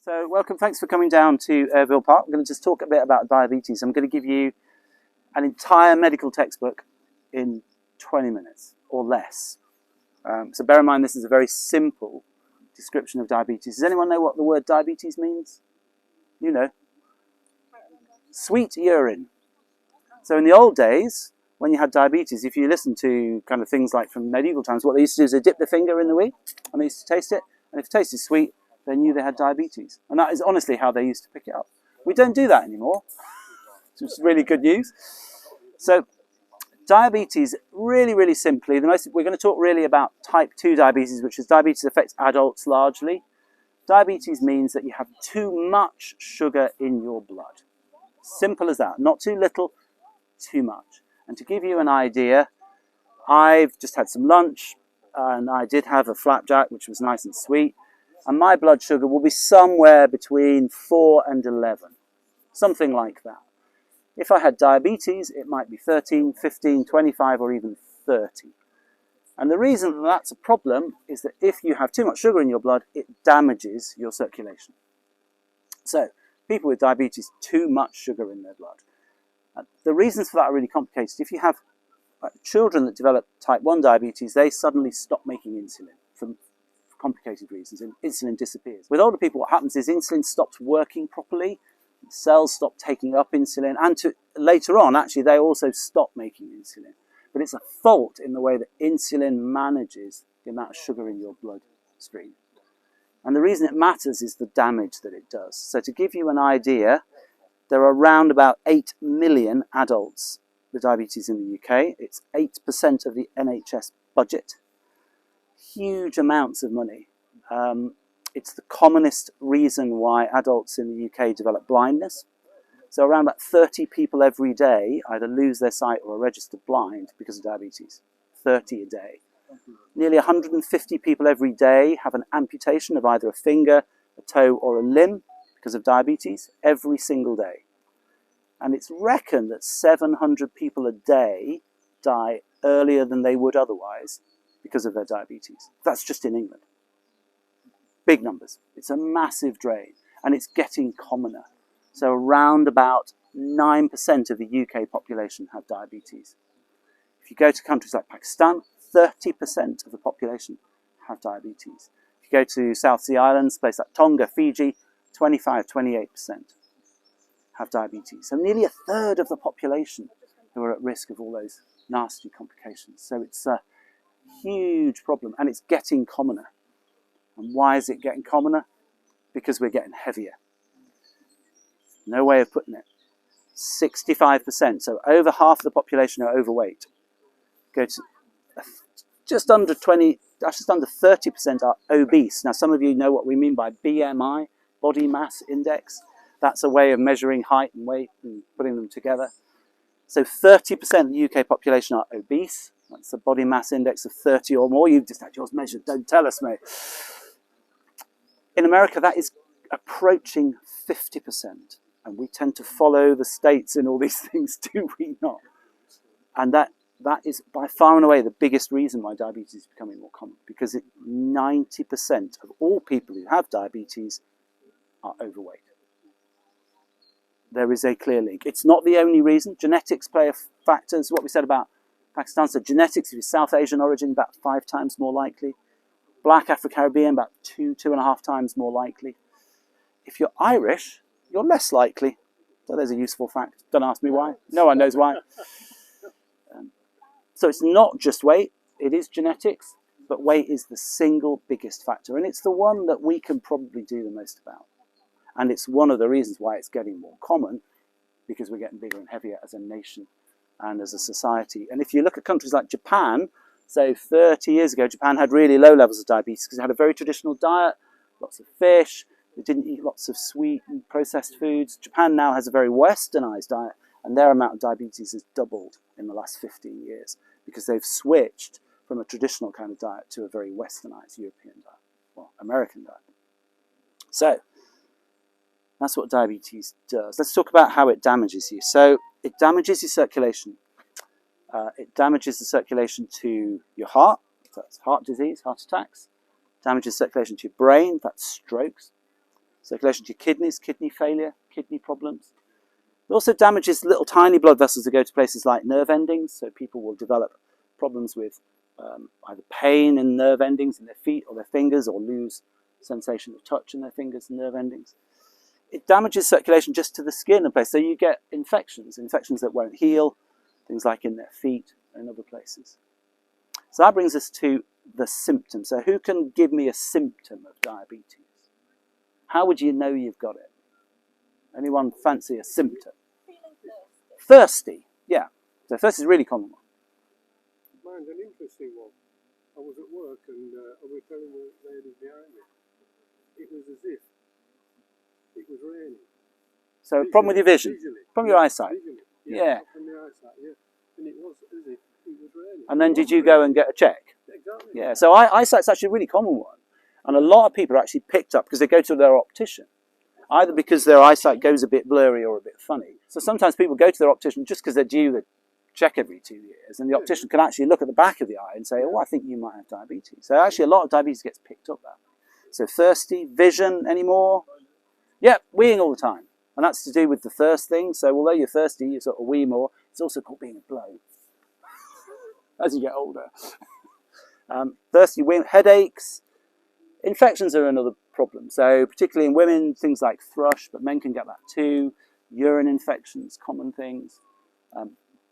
So welcome, thanks for coming down to Airville Park. I'm going to just talk a bit about diabetes. I'm going to give you an entire medical textbook in 20 minutes or less. So bear in mind this is a very simple description of diabetes. Does anyone know what the word diabetes means? You know. Sweet urine. So in the old days, when you had diabetes, if you listen to kind of things like from medieval times, what they used to do is they dip their finger in the wee and they used to taste it. And if it tasted sweet, they knew they had diabetes. And that is honestly how they used to pick it up. We don't do that anymore, which is really good news. So diabetes, really simply, we're going to talk really about type 2 diabetes, which is diabetes that affects adults largely. Diabetes means that you have too much sugar in your blood. Simple as that. Not too little, too much. And to give you an idea, I've just had some lunch and I did have a flapjack, which was nice and sweet. And my blood sugar will be somewhere between 4 and 11, something like that. If I had diabetes, it might be 13, 15, 25, or even 30. And the reason that that's a problem is that if you have too much sugar in your blood, it damages your circulation. So, people with diabetes, too much sugar in their blood. The reasons for that are really complicated. If you have children that develop type 1 diabetes, they suddenly stop making insulin for complicated reasons, and insulin disappears. With older people, what happens is insulin stops working properly, cells stop taking up insulin, and later on, actually, they also stop making insulin. But it's a fault in the way that insulin manages the amount of sugar in your bloodstream. And the reason it matters is the damage that it does. So to give you an idea, there are around about 8 million adults with diabetes in the UK. It's 8% of the NHS budget. Huge amounts of money. It's the commonest reason why adults in the UK develop blindness. So around about 30 people every day either lose their sight or are registered blind because of diabetes. 30 a day. Nearly 150 people every day have an amputation of either a finger, a toe or a limb because of diabetes every single day. And it's reckoned that 700 people a day die earlier than they would otherwise because of their diabetes. That's just in England. Big numbers. It's a massive drain, and it's getting commoner. So around about 9% of the UK population have diabetes. If you go to countries like Pakistan, 30% of the population have diabetes. If you go to South Sea Islands, places like Tonga, Fiji, 28% have diabetes. So nearly a third of the population who are at risk of all those nasty complications. So it's a huge problem, and it's getting commoner. And why is it getting commoner? Because we're getting heavier. No way of putting it. 65%, so over half the population are overweight. Go to just under 30% are obese. Now, some of you know what we mean by BMI, body mass index. That's a way of measuring height and weight and putting them together. So 30% of the UK population are obese. That's a body mass index of 30 or more. You've just had yours measured. Don't tell us, mate. In America, that is approaching 50%. And we tend to follow the states in all these things, do we not? And that is by far and away the biggest reason why diabetes is becoming more common. Because 90% of all people who have diabetes are overweight. There is a clear link. It's not the only reason. Genetics play a factor. This is what we said about Pakistan. So genetics, if you're South Asian origin, about 5 times more likely. Black Afro-Caribbean, about 2.5 times more likely. If you're Irish, you're less likely. So there's a useful fact. Don't ask me why. No one knows why. So it's not just weight. It is genetics. But weight is the single biggest factor. And it's the one that we can probably do the most about. And it's one of the reasons why it's getting more common, because we're getting bigger and heavier as a nation and as a society. And if you look at countries like Japan, so 30 years ago, Japan had really low levels of diabetes because it had a very traditional diet, lots of fish, they didn't eat lots of sweet and processed foods. Japan now has a very westernized diet, and their amount of diabetes has doubled in the last 15 years because they've switched from a traditional kind of diet to a very westernized European diet, well, American diet. So that's what diabetes does. Let's talk about how it damages you. So it damages your circulation. It damages the circulation to your heart. That's heart disease, heart attacks. Damages circulation to your brain. That's strokes. circulation to your kidneys, kidney failure, kidney problems. It also damages little tiny blood vessels that go to places like nerve endings, so people will develop problems with either pain in nerve endings in their feet or their fingers, or lose sensation of touch in their fingers and nerve endings. It damages circulation just to the skin and place, so you get infections that won't heal, things like in their feet and other places. So that brings us to the symptoms. So who can give me a symptom of diabetes? How would you know you've got it? Anyone fancy a symptom? Feeling Thirsty, yeah. So thirst is a really common one. Mine's an interesting one. I was at work and I was telling the lady behind me, it was as if it was raining. So Visually, problem with your vision, visually. from your eyesight. Visually. Yeah. From the eyesight, yeah. And it was as if it was raining. And then did you go and get a check? Exactly. Yeah, so eyesight's actually a really common one. And a lot of people are actually picked up because they go to their optician, either because their eyesight goes a bit blurry or a bit funny. So sometimes people go to their optician just because they're due the check every 2 years, and the optician can actually look at the back of the eye and say, oh, I think you might have diabetes. So actually a lot of diabetes gets picked up that way. So thirsty, vision, any more? Yep, weeing all the time. And that's to do with the thirst thing. So although you're thirsty, you sort of wee more. It's also called being a blow as you get older. Thirsty, weeing, headaches. Infections are another problem. So particularly in women, things like thrush, but men can get that too. Urine infections, common things.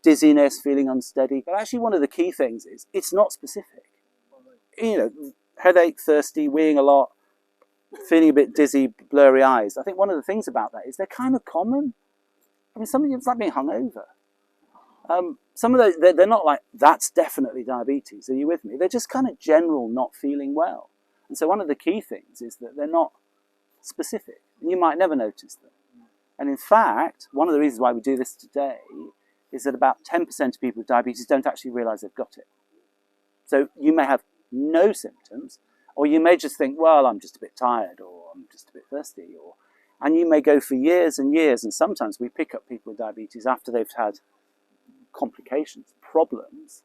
Dizziness, feeling unsteady. But actually one of the key things is it's not specific. You know, headache, thirsty, weeing a lot, feeling a bit dizzy, blurry eyes. I think one of the things about that is they're kind of common. I mean, some of it's like being hungover. Some of those, they're not like, that's definitely diabetes. Are you with me? They're just kind of general not feeling well. And so one of the key things is that they're not specific. And you might never notice them. And in fact, one of the reasons why we do this today is that about 10% of people with diabetes don't actually realize they've got it. So you may have no symptoms, or you may just think, well, I'm just a bit tired, or I'm just a bit thirsty, and you may go for years and years, and sometimes we pick up people with diabetes after they've had complications, problems,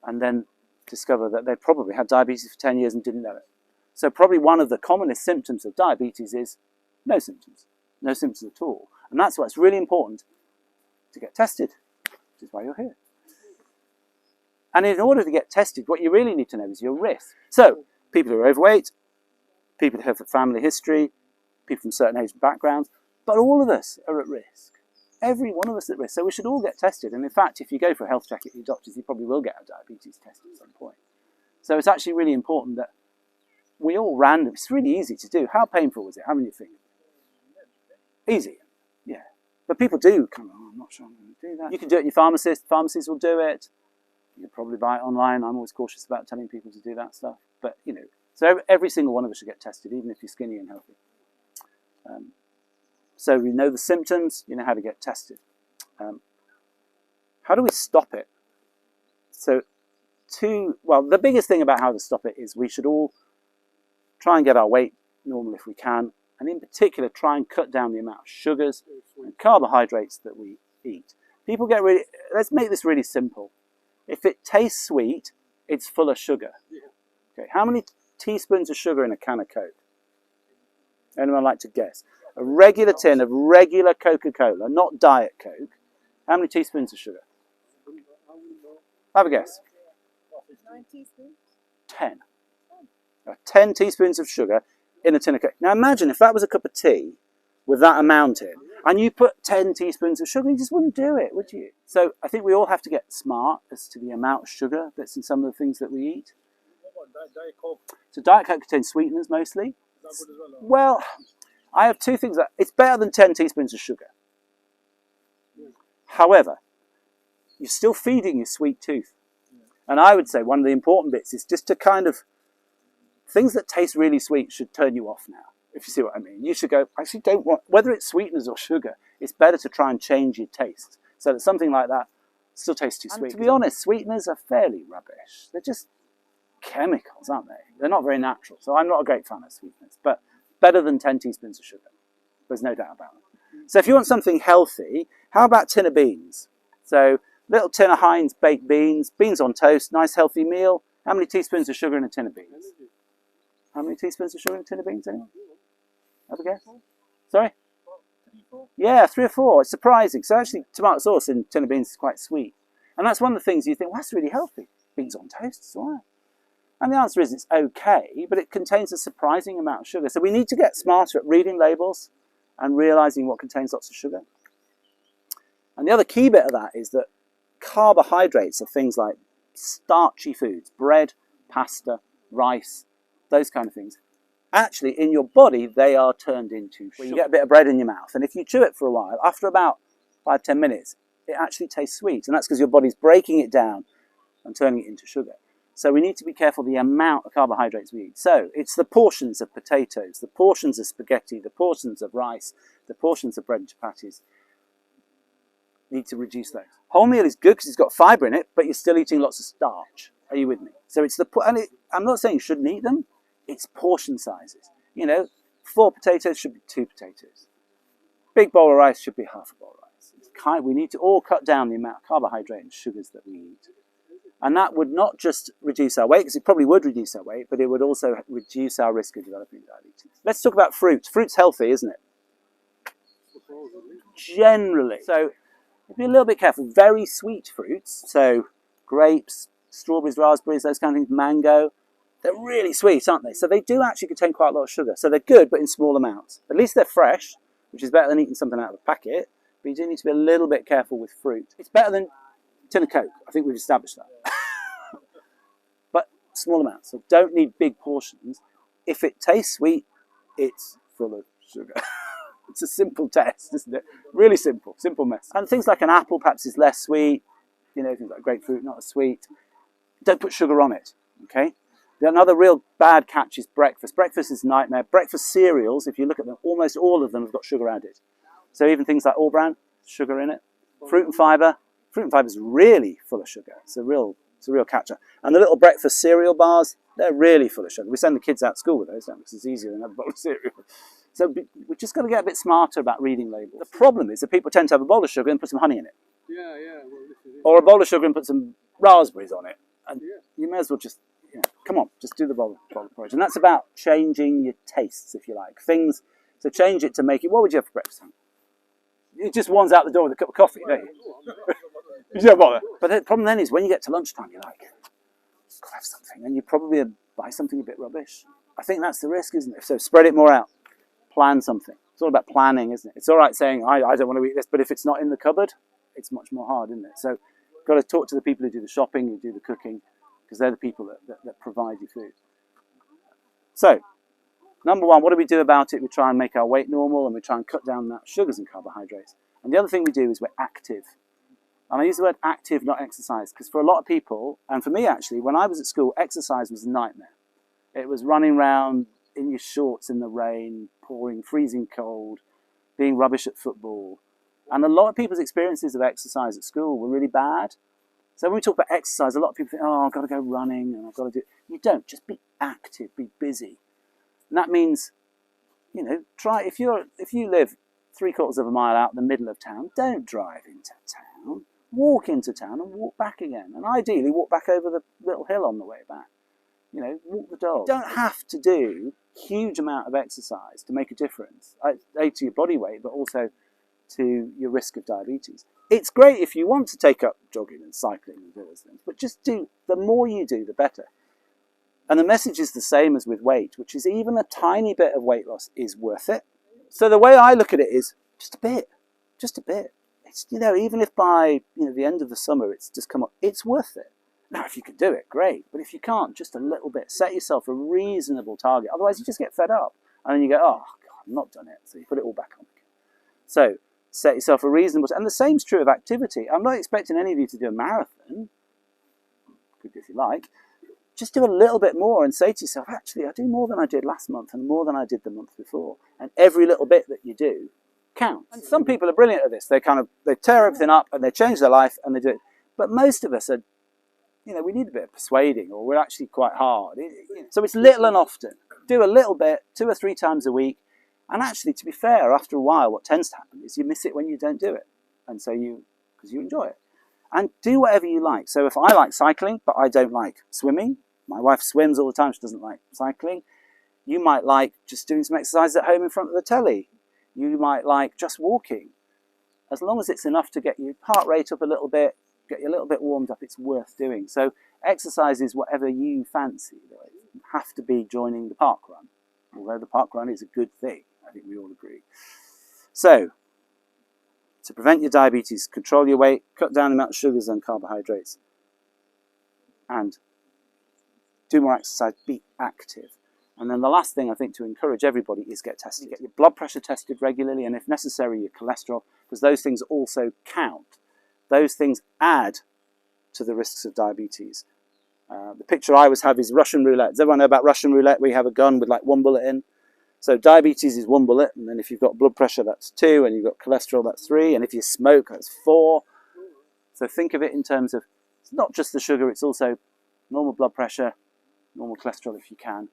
and then discover that they probably had diabetes for 10 years and didn't know it. So probably one of the commonest symptoms of diabetes is no symptoms at all. And that's why it's really important to get tested, which is why you're here. And in order to get tested, what you really need to know is your risk. So people who are overweight, people who have a family history, people from certain age backgrounds, but all of us are at risk. Every one of us is at risk. So we should all get tested. And in fact, if you go for a health check at your doctor's, you probably will get a diabetes test at some point. So it's actually really important that we all it's really easy to do. How painful was it? How many fingers? Easy. Yeah. But people do come on, I'm not sure I'm going to do that. You can do it at your pharmacist. Pharmacies will do it. You can probably buy it online. I'm always cautious about telling people to do that stuff. But, you know, so every single one of us should get tested, even if you're skinny and healthy. So we know the symptoms, you know how to get tested. How do we stop it? So the biggest thing about how to stop it is we should all try and get our weight normal if we can. And in particular, try and cut down the amount of sugars and carbohydrates that we eat. People get let's make this really simple. If it tastes sweet, it's full of sugar. Okay, how many teaspoons of sugar in a can of Coke? Anyone like to guess? A regular tin of regular Coca-Cola, not Diet Coke. How many teaspoons of sugar? Have a guess. 9 teaspoons. 10. 10 teaspoons of sugar in a tin of Coke. Now imagine if that was a cup of tea with that amount in, and you put 10 teaspoons of sugar, you just wouldn't do it, would you? So I think we all have to get smart as to the amount of sugar that's in some of the things that we eat. Diet Coke. So Diet Coke contains sweeteners mostly. Is that good as Well, I have two things. It's better than 10 teaspoons of sugar. However, you're still feeding your sweet tooth. And I would say one of the important bits is just to kind of, things that taste really sweet should turn you off now, if you see what I mean. You should go, I actually don't want, whether it's sweeteners or sugar, it's better to try and change your taste so that something like that still tastes too sweet. And to be honest, sweeteners are fairly rubbish. They're just chemicals, aren't they? They're not very natural. So I'm not a great fan of sweeteners, but better than 10 teaspoons of sugar. There's no doubt about it. So if you want something healthy, how about tin of beans? So little tin of Heinz baked beans, beans on toast, nice healthy meal. How many teaspoons of sugar in a tin of beans? How many teaspoons of sugar in a tin of beans, anyone? Have a guess. Sorry? Yeah, 3 or 4. It's surprising. So actually, tomato sauce in tin of beans is quite sweet. And that's one of the things you think, well, that's really healthy. Beans on toast, it's all right. And the answer is it's okay, but it contains a surprising amount of sugar. So we need to get smarter at reading labels and realising what contains lots of sugar. And the other key bit of that is that carbohydrates are things like starchy foods, bread, pasta, rice, those kind of things. Actually, in your body, they are turned into sugar. You get a bit of bread in your mouth, and if you chew it for a while, after about 5-10 minutes, it actually tastes sweet. And that's because your body's breaking it down and turning it into sugar. So we need to be careful the amount of carbohydrates we eat. So it's the portions of potatoes, the portions of spaghetti, the portions of rice, the portions of bread and chapatis. You need to reduce those. Wholemeal is good because it's got fibre in it, but you're still eating lots of starch. Are you with me? So it's the, I'm not saying you shouldn't eat them. It's portion sizes. You know, 4 potatoes should be 2 potatoes. Big bowl of rice should be half a bowl of rice. We need to all cut down the amount of carbohydrate and sugars that we eat. And that would not just reduce our weight, because it probably would reduce our weight, but it would also reduce our risk of developing diabetes. Let's talk about fruit. Fruit's healthy, isn't it? Generally. So be a little bit careful. Very sweet fruits, so grapes, strawberries, raspberries, those kind of things, mango, they're really sweet, aren't they? So they do actually contain quite a lot of sugar. So they're good, but in small amounts. At least they're fresh, which is better than eating something out of a packet, but you do need to be a little bit careful with fruit. It's better than a tin of Coke. I think we've established that. But small amounts, so don't need big portions. If it tastes sweet, it's full of sugar. It's a simple test, isn't it? Really simple mess. And things like an apple perhaps is less sweet. You know, things like grapefruit, not as sweet. Don't put sugar on it, okay? Another real bad catch is breakfast. Breakfast is a nightmare. Breakfast cereals, if you look at them, almost all of them have got sugar added. So even things like all bran, sugar in it. Fruit and fibre. Fruit and fibre is really full of sugar. It's a real catcher. And the little breakfast cereal bars, they're really full of sugar. We send the kids out to school with those, don't we? Because it's easier than a bowl of cereal. So we're just got to get a bit smarter about reading labels. The problem is that people tend to have a bowl of sugar and put some honey in it. Yeah. Well, this is it. Or a bowl of sugar and put some raspberries on it. And you may as well just, come on, just do the bowl of porridge. And that's about changing your tastes, if you like. Things, so change it to make it, what would you have for breakfast? It just one's out the door with a cup of coffee, don't you? You don't bother. But the problem then is when you get to lunchtime, you're like, I'll have something. And you probably buy something a bit rubbish. I think that's the risk, isn't it? So spread it more out. Plan something. It's all about planning, isn't it? It's all right saying, I don't want to eat this, but if it's not in the cupboard, it's much more hard, isn't it? So you've got to talk to the people who do the shopping, who do the cooking, because they're the people that provide you food. So, number one, what do we do about it? We try and make our weight normal, and we try and cut down that sugars and carbohydrates. And the other thing we do is we're active. And I use the word active, not exercise, because for a lot of people, and for me actually, when I was at school, exercise was a nightmare. It was running around in your shorts in the rain, pouring, freezing cold, being rubbish at football. And a lot of people's experiences of exercise at school were really bad. So when we talk about exercise, a lot of people think, oh, I've got to go running and I've got to do it. You don't, just be active, be busy. And that means, try, if you live 3/4 of a mile out in the middle of town, don't drive into town. Walk into town and walk back again. And ideally walk back over the little hill on the way back. Walk the dog. You don't have to do a huge amount of exercise to make a difference, A, to your body weight, but also to your risk of diabetes. It's great if you want to take up jogging and cycling and do those things, but just the more you do, the better. And the message is the same as with weight, which is even a tiny bit of weight loss is worth it. So the way I look at it is just a bit. It's, even if by the end of the summer it's just come up, it's worth it. Now, if you can do it, great. But if you can't, just a little bit. Set yourself a reasonable target. Otherwise, you just get fed up. And then you go, oh, God, I've not done it. So you put it all back on again. So set yourself a reasonable... And the same's true of activity. I'm not expecting any of you to do a marathon. Could if you like. Just do a little bit more and say to yourself, actually, I do more than I did last month and more than I did the month before. And every little bit that you do counts. And some people are brilliant at this. They tear everything up and they change their life and they do it. But most of us are... we need a bit of persuading, or we're actually quite hard. So it's little and often. Do a little bit, 2 or 3 times a week. And actually, to be fair, after a while, what tends to happen is you miss it when you don't do it. And so because you enjoy it. And do whatever you like. So if I like cycling, but I don't like swimming, my wife swims all the time, she doesn't like cycling. You might like just doing some exercise at home in front of the telly. You might like just walking. As long as it's enough to get your heart rate up a little bit, get you a little bit warmed up, it's worth doing. So exercise is whatever you fancy. You have to be joining the park run, although the park run is a good thing. I think we all agree. So, to prevent your diabetes, control your weight, cut down the amount of sugars and carbohydrates, and do more exercise, be active. And then the last thing I think to encourage everybody is get tested. Get your blood pressure tested regularly, and if necessary, your cholesterol, because those things also count. Those things add to the risks of diabetes. The picture I always have is Russian roulette. Does everyone know about Russian roulette, where you have a gun with like one bullet in? So diabetes is one bullet, and then if you've got blood pressure, that's 2, and you've got cholesterol, that's 3, and if you smoke, that's 4. So think of it in terms of, it's not just the sugar, it's also normal blood pressure, normal cholesterol if you can.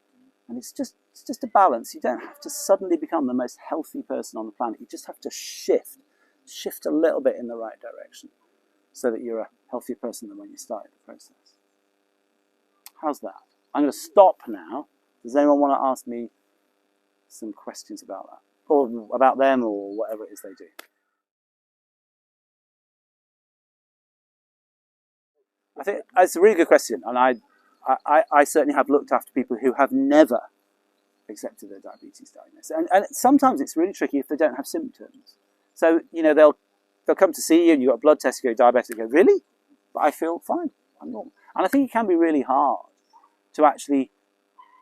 And it's just a balance. You don't have to suddenly become the most healthy person on the planet. You just have to shift a little bit in the right direction so that you're a healthier person than when you started the process. How's that? I'm going to stop now. Does anyone want to ask me some questions about that? Or about them, or whatever it is they do? I think it's a really good question. And I certainly have looked after people who have never accepted their diabetes diagnosis. And sometimes it's really tricky if they don't have symptoms. So, you know, they'll come to see you and you've got a blood test, you go diabetic, you go, really? But I feel fine, I'm normal. And I think it can be really hard to actually,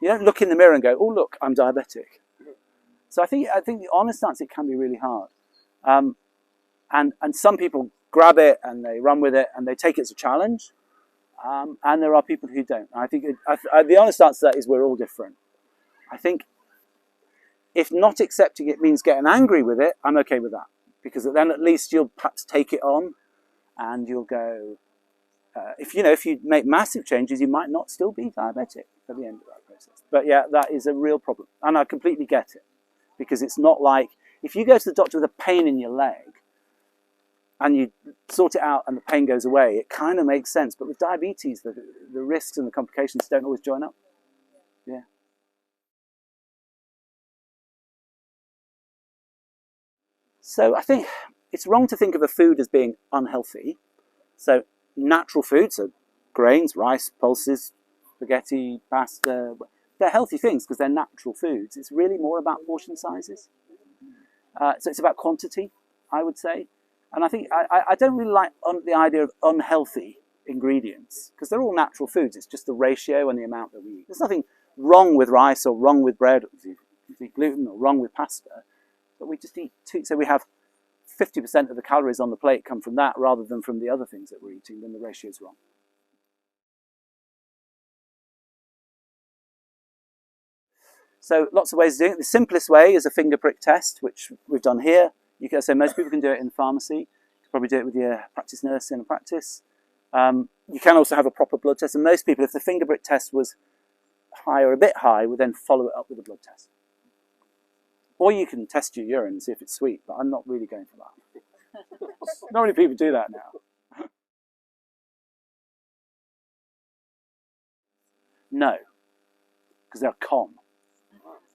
you don't look in the mirror and go, oh, look, I'm diabetic. So I think the honest answer, it can be really hard. And some people grab it and they run with it and they take it as a challenge. And there are people who don't. I think the honest answer to that is we're all different. I think if not accepting it means getting angry with it, I'm okay with that. Because then at least you'll perhaps take it on and you'll go, if you make massive changes, you might not still be diabetic at the end of that process. But yeah, that is a real problem. And I completely get it. Because it's not like, if you go to the doctor with a pain in your leg and you sort it out and the pain goes away, it kind of makes sense. But with diabetes, the risks and the complications don't always join up. Yeah. So I think it's wrong to think of a food as being unhealthy. So natural food, so grains, rice, pulses, spaghetti, pasta, they're healthy things because they're natural foods. It's really more about portion sizes. So it's about quantity, I would say. And I think I don't really like the idea of unhealthy ingredients because they're all natural foods. It's just the ratio and the amount that we eat. There's nothing wrong with rice or wrong with bread, or with gluten, or wrong with pasta. But we just eat too. So we have 50% of the calories on the plate come from that rather than from the other things that we're eating, then the ratio is wrong. So lots of ways of doing it. The simplest way is a finger prick test, which we've done here. You can say most people can do it in the pharmacy. You can probably do it with your practice nurse in a practice. You can also have a proper blood test. And most people, if the finger prick test was high or a bit high, would then follow it up with a blood test. Or you can test your urine and see if it's sweet, but I'm not really going for that. Not many people do that now. No, because they're con.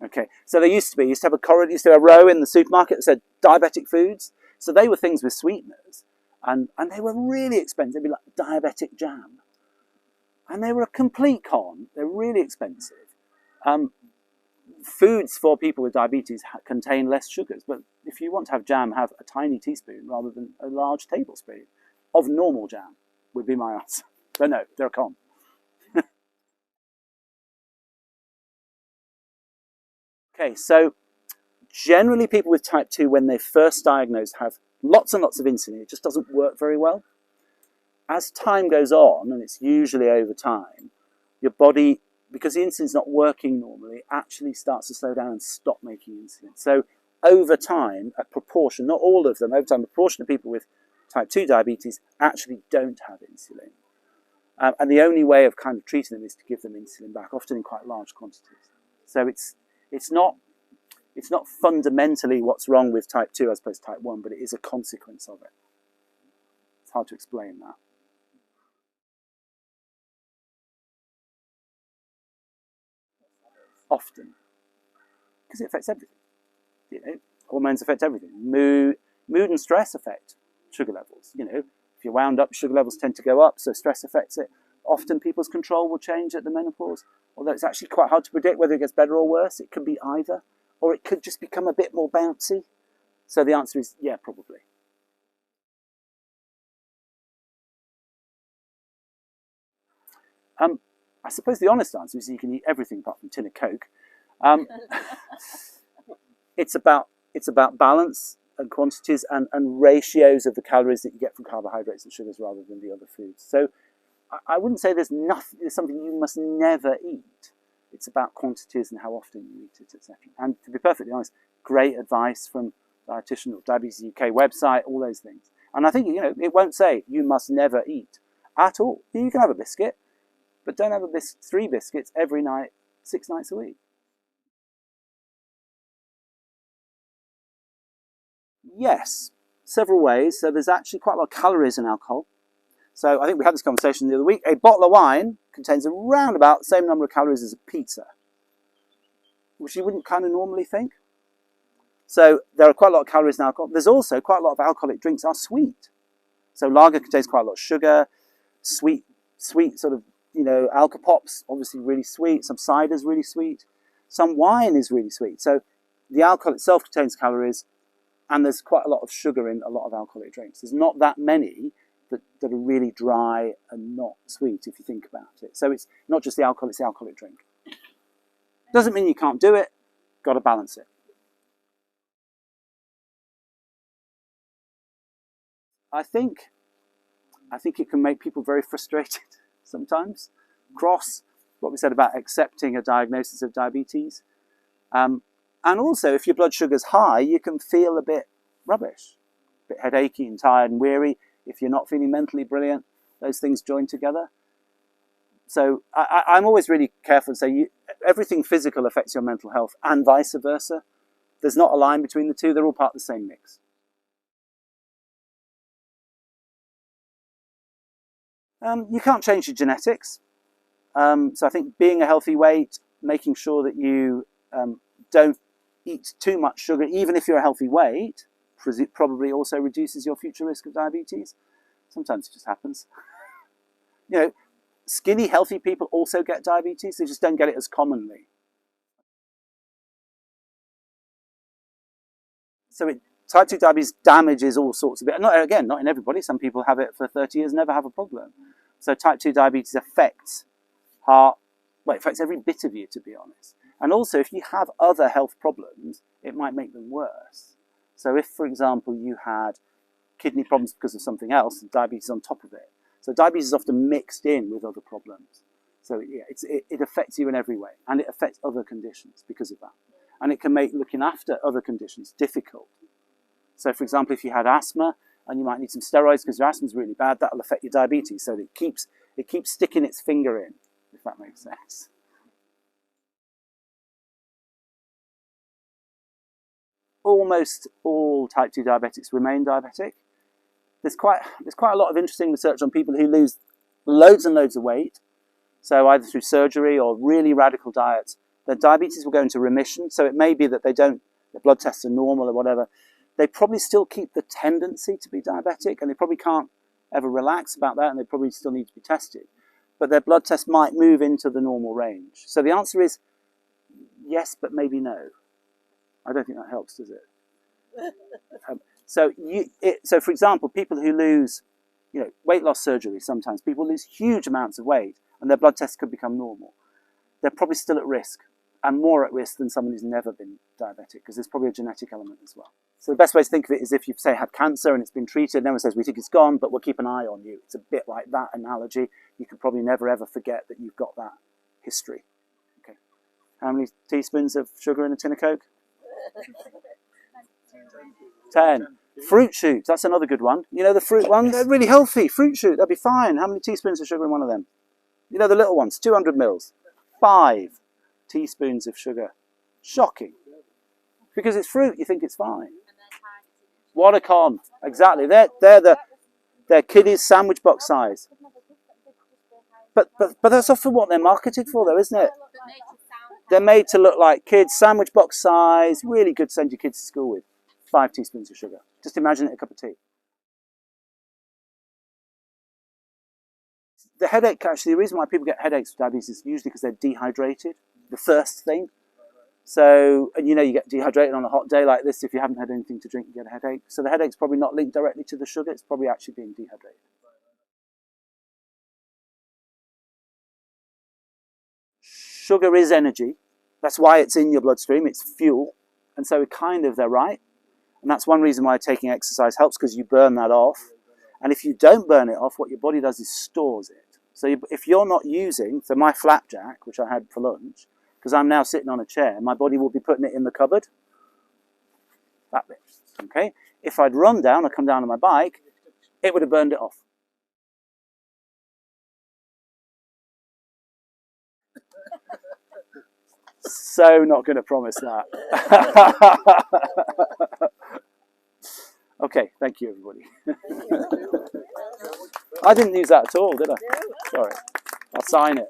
Okay, so there used to have a row in the supermarket that said diabetic foods. So they were things with sweeteners, and they were really expensive. They'd be like diabetic jam, and they were a complete con. They're really expensive. Foods for people with diabetes contain less sugars, but if you want to have jam, have a tiny teaspoon rather than a large tablespoon of normal jam, would be my answer. But no, they're a con. Okay, so generally people with type 2, when they're first diagnosed, have lots and lots of insulin. It just doesn't work very well. As time goes on, and it's usually over time, your body, because the insulin's not working normally, actually starts to slow down and stop making insulin. So over time, a proportion, not all of them, over time, a proportion of people with type 2 diabetes actually don't have insulin. And the only way of kind of treating them is to give them insulin back, often in quite large quantities. So it's not fundamentally what's wrong with type 2 as opposed to type 1, but it is a consequence of it. It's hard to explain that. Often. Because it affects everything. You know, hormones affect everything. Mood and stress affect sugar levels. You know, if you're wound up, sugar levels tend to go up, so stress affects it. Often people's control will change at the menopause, although it's actually quite hard to predict whether it gets better or worse. It could be either, or it could just become a bit more bouncy. So the answer is yeah, probably. I suppose the honest answer is you can eat everything apart from a tin of Coke. It's about balance and quantities and ratios of the calories that you get from carbohydrates and sugars rather than the other foods. So I wouldn't say there's something you must never eat. It's about quantities and how often you eat it, etc. And to be perfectly honest, great advice from dietitian or Diabetes UK website, all those things. And I think, you know, it won't say you must never eat at all. You can have a biscuit, but don't have 3 biscuits every night, 6 nights a week. Yes, several ways. So there's actually quite a lot of calories in alcohol. So I think we had this conversation the other week. A bottle of wine contains around about the same number of calories as a pizza, which you wouldn't kind of normally think. So there are quite a lot of calories in alcohol. There's also quite a lot of alcoholic drinks are sweet. So lager contains quite a lot of sugar, sweet sort of, you know, alcopops, obviously really sweet. Some cider's really sweet. Some wine is really sweet. So the alcohol itself contains calories, and there's quite a lot of sugar in a lot of alcoholic drinks. There's not that many that are really dry and not sweet, if you think about it. So it's not just the alcohol, it's the alcoholic drink. Doesn't mean you can't do it. Got to balance it. I think it can make people very frustrated sometimes. Cross, what we said about accepting a diagnosis of diabetes. And also, if your blood sugar's high, you can feel a bit rubbish, a bit headachy and tired and weary. If you're not feeling mentally brilliant, those things join together. So I'm always really careful to say everything physical affects your mental health and vice versa. There's not a line between the two. They're all part of the same mix. You can't change your genetics. So I think being a healthy weight, making sure that you don't eat too much sugar, even if you're a healthy weight, probably also reduces your future risk of diabetes. Sometimes it just happens. You know, skinny, healthy people also get diabetes. They just don't get it as commonly. So type 2 diabetes damages all sorts of it. Not in everybody. Some people have it for 30 years, never have a problem. So type 2 diabetes affects heart, well, it affects every bit of you, to be honest. And also, if you have other health problems, it might make them worse. So if, for example, you had kidney problems because of something else, and diabetes on top of it. So diabetes is often mixed in with other problems. So yeah, it affects you in every way, and it affects other conditions because of that. And it can make looking after other conditions difficult. So for example, if you had asthma, and you might need some steroids because your asthma is really bad, that'll affect your diabetes. So it keeps sticking its finger in, if that makes sense. Almost all type 2 diabetics remain diabetic. There's quite a lot of interesting research on people who lose loads and loads of weight, so either through surgery or really radical diets. Their diabetes will go into remission, so it may be that their blood tests are normal or whatever. They probably still keep the tendency to be diabetic, and they probably can't ever relax about that, and they probably still need to be tested. But their blood test might move into the normal range. So the answer is yes, but maybe no. I don't think that helps, does it? So for example, people who lose, weight loss surgery, sometimes people lose huge amounts of weight and their blood tests could become normal. They're probably still at risk, and more at risk than someone who's never been diabetic, because there's probably a genetic element as well. So the best way to think of it is if you've, say, had cancer and it's been treated, and everyone says, we think it's gone, but we'll keep an eye on you. It's a bit like that analogy. You can probably never ever forget that you've got that history. Okay. How many teaspoons of sugar in a tin of Coke? 10. Fruit shoots, that's another good one. You know the fruit ones? They're really healthy. Fruit shoot, they'll be fine. How many teaspoons of sugar in one of them? You know the little ones, 200 mils. 5 teaspoons of sugar. Shocking. Because it's fruit, you think it's fine. What a con. Exactly. They're kiddies sandwich box size. But that's often what they're marketed for, though, isn't it? They're made to look like kids, sandwich box size, really good to send your kids to school with. 5 teaspoons of sugar. Just imagine it a cup of tea. The headache, actually, the reason why people get headaches with diabetes is usually because they're dehydrated, the first thing. So, and you know, you get dehydrated on a hot day like this. If you haven't had anything to drink, you get a headache. So the headache's probably not linked directly to the sugar. It's probably actually being dehydrated. Sugar is energy. That's why it's in your bloodstream. It's fuel. And so they're right. And that's one reason why taking exercise helps, because you burn that off. And if you don't burn it off, what your body does is stores it. So if you're not using, so my flapjack, which I had for lunch, because I'm now sitting on a chair, my body will be putting it in the cupboard. That bit, okay? If I'd run down or come down on my bike, it would have burned it off. So not going to promise that. Okay, thank you, everybody. I didn't use that at all, did I? Sorry. I'll sign it.